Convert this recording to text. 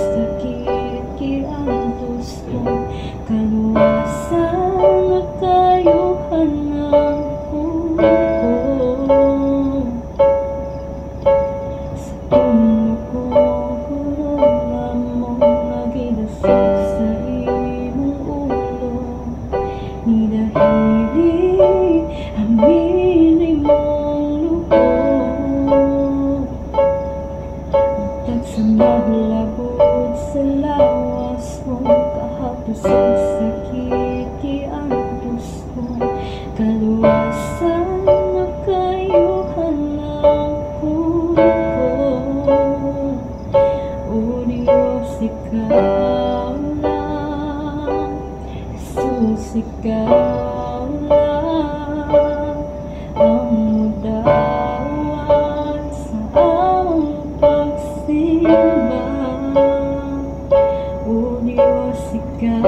sakit kiantos ko, kaluwasan na kayuhan ng puko. Sa tunog ko, kurong mo nagidasal sa imong ulo, ni dahili amili mong loob. Sa maglabot sa lawas mo, kahapos ang sakit kiantos ko, kaluwasan na kayuhan ng puko. O Diyos, ikaw lang, Jesus, ikaw lang ang mudawat sa among pagsimba. O Diyos, ikaw